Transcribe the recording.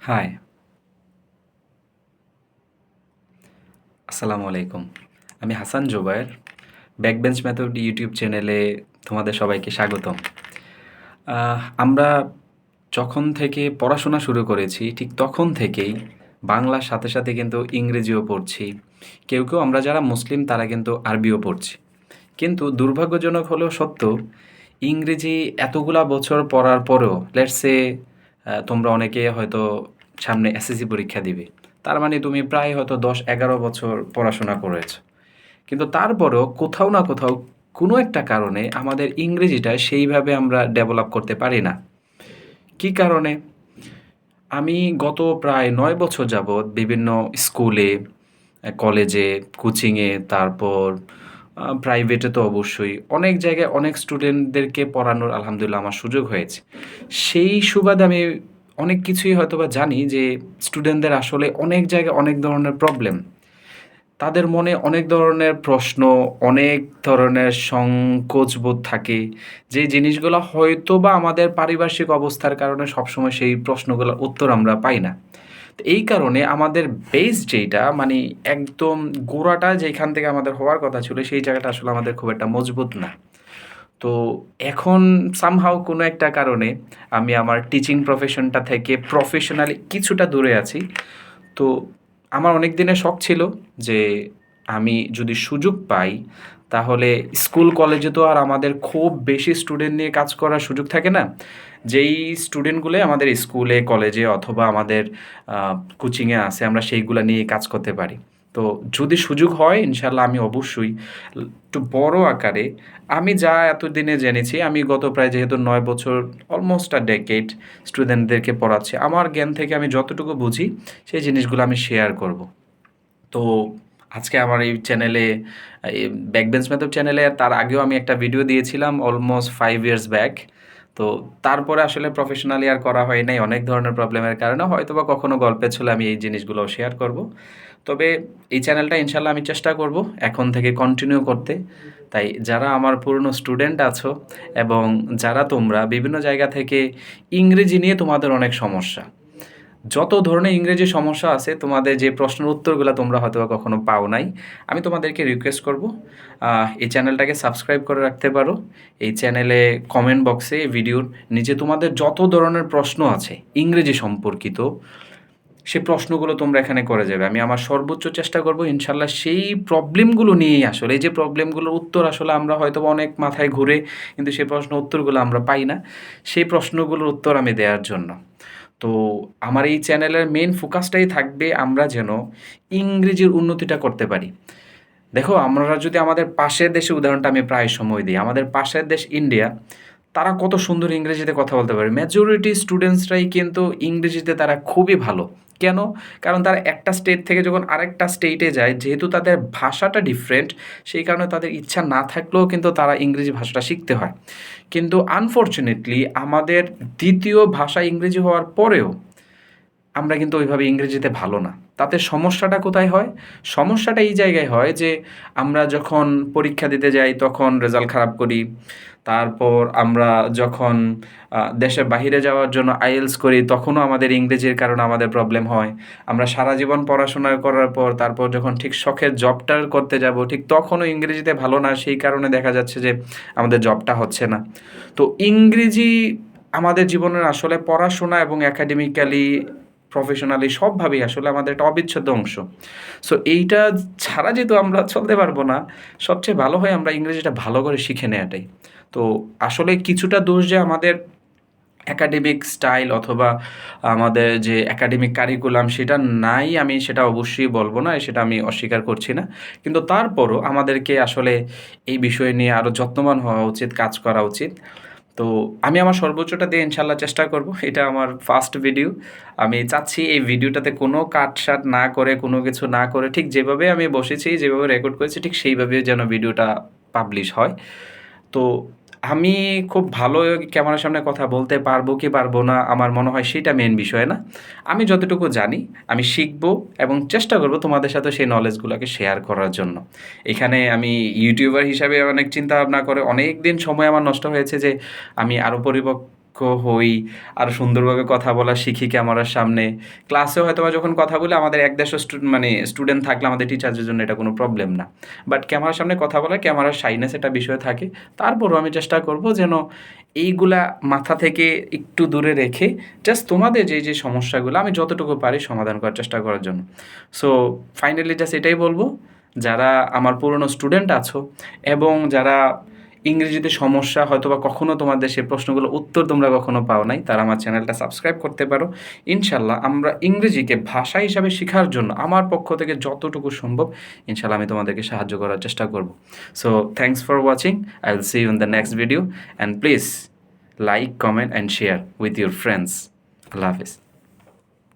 High, আসসালামু আলাইকুম। আমি হাসান জোবায়ের। ব্যাকবেঞ্চ মেথড ইউটিউব চ্যানেলে তোমাদের সবাইকে স্বাগতম। আমরা যখন থেকে পড়াশোনা শুরু করেছি, ঠিক তখন থেকেই বাংলার সাথে, সাথে কিন্তু ইংরেজিও পড়ছি। কেউ আমরা যারা মুসলিম তারা কিন্তু আরবিও পড়ছি। কিন্তু দুর্ভাগ্যজনক হলেও সত্য, ইংরেজি এতগুলা বছর পড়ার পরেও লেটস সে তোমরা অনেকে হয়তো সামনে এসএসসি পরীক্ষা দিবে। তার মানে তুমি প্রায় হয়তো ১০-১১ বছর পড়াশোনা করেছো। কিন্তু তারপরেও কোথাও না কোথাও কোনো একটা কারণে আমাদের ইংরেজিটা সেইভাবে আমরা ডেভেলপ করতে পারি না। কী কারণে? আমি গত প্রায় ৯ বছর যাবৎ বিভিন্ন স্কুলে, কলেজে, কোচিংয়ে, তারপর প্রাইভেটে তো অবশ্যই অনেক জায়গায় অনেক স্টুডেন্টদেরকে পড়ানোর আলহামদুলিল্লাহ আমার সুযোগ হয়েছে। সেই সুবাদে আমি অনেক কিছুই হয়তোবা জানি যে স্টুডেন্টদের আসলে অনেক জায়গায় অনেক ধরনের প্রবলেম। তাদের মনে অনেক ধরনের প্রশ্ন, অনেক ধরনের সংকোচবোধ থাকে। যে জিনিসগুলা হয়তোবা আমাদের পারিপার্শ্বিক অবস্থার কারণে সবসময় সেই প্রশ্নগুলোর উত্তর আমরা পাই না। তো এই কারণে আমাদের বেস যেইটা মানে একদম গোড়াটা যেইখান থেকে আমাদের হওয়ার কথা ছিল সেই জায়গাটা আসলে আমাদের খুব একটা মজবুত না। তো এখন somehow কোনো একটা কারণে আমি আমার টিচিং প্রফেশনটা থেকে প্রফেশনালি কিছুটা দূরে আছি। তো আমার অনেক দিনের শখ ছিল যে আমি যদি সুযোগ পাই তাহলে স্কুল কলেজে তো আর আমাদের খুব বেশি স্টুডেন্ট নিয়ে কাজ করার সুযোগ থাকে না। যেই স্টুডেন্টগুলো আমাদের স্কুলে, কলেজে অথবা আমাদের কোচিংয়ে আছে আমরা সেইগুলা নিয়ে কাজ করতে পারি। তো যদি সুযোগ হয় ইনশাআল্লাহ আমি অবশ্যই একটু বড় আকারে আমি যা এতদিনে জেনেছি আমি গত প্রায় যেহেতু ৯ বছর অলমোস্ট আ ডেকেড স্টুডেন্টদেরকে পড়াচ্ছি। আমার জ্ঞান থেকে আমি যতটুকু বুঝি সেই জিনিসগুলো আমি শেয়ার করব। তো আজকে আমার এই চ্যানেলে এই ব্যাকবেঞ্চ মেথড চ্যানেলে তার আগেও আমি একটা ভিডিও দিয়েছিলাম অলমোস্ট 5 ইয়ার্স ব্যাক। তো তারপরে আসলে প্রফেশনালি আর করা হয় নাই অনেক ধরনের প্রবলেমের কারণে। হয়তোবা কখনো গল্পের ছলে আমি এই জিনিসগুলোও শেয়ার করব। তবে এই চ্যানেলটা ইনশাআল্লাহ আমি চেষ্টা করব এখন থেকে কন্টিনিউ করতে। তাই যারা আমার পুরনো স্টুডেন্ট আছো এবং যারা তোমরা বিভিন্ন জায়গা থেকে ইংরেজি নিয়ে তোমাদের অনেক সমস্যা। যত ধরনের ইংরেজি সমস্যা আছে তোমাদের যে প্রশ্নের উত্তরগুলা তোমরা হয়তোবা কখনো পাও নাই। আমি তোমাদেরকে রিকোয়েস্ট করব এই চ্যানেলটাকে সাবস্ক্রাইব করে রাখতে পারো। এই চ্যানেলে কমেন্ট বক্সে এই ভিডিওর নিচে তোমাদের যত ধরনের প্রশ্ন আছে ইংরেজি সম্পর্কিত সে প্রশ্নগুলো তোমরা এখানে করে যাবে। আমি আমার সর্বোচ্চ চেষ্টা করব ইনশাআল্লাহ সেই প্রবলেমগুলো নিয়েই আসলে এই যে প্রবলেমগুলোর উত্তর আসলে আমরা হয়তোবা অনেক মাথায় ঘুরে কিন্তু সেই প্রশ্ন উত্তরগুলো আমরা পাই না। সেই প্রশ্নগুলোর উত্তর আমি দেয়ার জন্য। তো আমার এই চ্যানেলের মেইন ফোকাসটাই থাকবে আমরা যেন ইংরেজির উন্নতিটা করতে পারি। দেখো আমরা যদি আমাদের পাশের দেশের উদাহরণটা আমি প্রায় সময় দিই। আমাদের পাশের দেশ ইন্ডিয়া, তারা কত সুন্দর ইংরেজিতে কথা বলতে পারে। মেজরিটি স্টুডেন্টসরাই কিন্তু ইংরেজিতে তারা খুবই ভালো। কেন? কারণ তারা একটা স্টেট থেকে যখন আরেকটা স্টেটে যায়, যেহেতু তাদের ভাষাটা ডিফারেন্ট, সেই কারণে তাদের ইচ্ছা না থাকলেও কিন্তু তারা ইংরেজি ভাষাটা শিখতে হয়। কিন্তু আনফরচুনেটলি আমাদের দ্বিতীয় ভাষা ইংরেজি হওয়ার পরেও আমরা কিন্তু ওইভাবে ইংরেজিতে ভালো না। তাতে সমস্যাটা কোথায় হয়? সমস্যাটা এই জায়গায় হয় যে আমরা যখন পরীক্ষা দিতে যাই তখন রেজাল্ট খারাপ করি। তারপর আমরা যখন দেশের বাহিরে যাওয়ার জন্য আইএলটিএস করি তখনও আমাদের ইংরেজির কারণে আমাদের প্রবলেম হয়। আমরা সারা জীবন পড়াশোনা করার পর তারপর যখন ঠিক শখের জবটা করতে যাব ঠিক তখনও ইংরেজিতে ভালো না সেই কারণে দেখা যাচ্ছে যে আমাদের জবটা হচ্ছে না। তো ইংরেজি আমাদের জীবনের আসলে পড়াশোনা এবং একাডেমিক্যালি প্রফেশনালি সবভাবেই আসলে আমাদের একটা অবিচ্ছেদ্য অংশ। সো এইটা ছাড়া যেহেতু আমরা চলতে পারবো না, সবচেয়ে ভালো হয় আমরা ইংরেজিটা ভালো করে শিখে নেয়াটাই। তো আসলে কিছুটা দোষ যে আমাদের একাডেমিক স্টাইল অথবা আমাদের যে একাডেমিক কারিকুলাম সেটা নাই আমি সেটা অবশ্যই বলব না, সেটা আমি অস্বীকার করছি না। কিন্তু তারপরও আমাদেরকে আসলে এই বিষয় নিয়ে আরও যত্নবান হওয়া উচিত, কাজ করা উচিত। তো আমি আমার সর্বোচ্চটা দিয়ে ইনশাআল্লাহ চেষ্টা করব। এটা আমার ফার্স্ট ভিডিও। আমি চাচ্ছি এই ভিডিওটাতে কোনো কাট-সাট না করে, কোনো কিছু না করে ঠিক যেভাবে আমি বসেছি, যেভাবে রেকর্ড করেছি ঠিক সেইভাবেই যেন ভিডিওটা পাবলিশ হয়। তো আমি খুব ভালো ক্যামেরার সামনে কথা বলতে পারবো কি পারবো না আমার মনে হয় সেটা মেইন বিষয় না। আমি যতটুকু জানি আমি শিখবো এবং চেষ্টা করব তোমাদের সাথে সেই নলেজগুলোকে শেয়ার করার জন্য। এখানে আমি ইউটিউবার হিসাবে অনেক চিন্তাভাবনা করে অনেক দিন সময় আমার নষ্ট হয়েছে যে আমি আরও হই, আরও সুন্দরভাবে কথা বলা শিখি ক্যামেরার সামনে। ক্লাসেও হয়তোবা যখন কথা বলি আমাদের ১-১৫০ মানে স্টুডেন্ট থাকলে আমাদের টিচারদের জন্য এটা কোনো প্রবলেম না। বাট ক্যামেরার সামনে কথা বলা, ক্যামেরার শাইনেস একটা বিষয় থাকে। তারপরও আমি চেষ্টা করব যেন এইগুলা মাথা থেকে একটু দূরে রেখে জাস্ট তোমাদের যে সমস্যাগুলো আমি যতটুকু পারি সমাধান করার চেষ্টা করার জন্য। সো ফাইনালি জাস্ট এটাই বলব, যারা আমার পুরনো স্টুডেন্ট আছো এবং যারা ইংরেজিতে সমস্যা হয়তোবা কখনো তোমাদের সেই প্রশ্নগুলোর উত্তর তোমরা কখনো পাও নাই, তারা আমার চ্যানেলটা সাবস্ক্রাইব করতে পারো। ইনশাআল্লাহ আমরা ইংরেজিকে ভাষা হিসাবে শিখার জন্য আমার পক্ষ থেকে যতটুকু সম্ভব ইনশাআল্লাহ আমি তোমাদেরকে সাহায্য করার চেষ্টা করব। So thanks for watching. I will see you in the next video and please like, comment and share with your friends. আল্লাহ হাফিজ।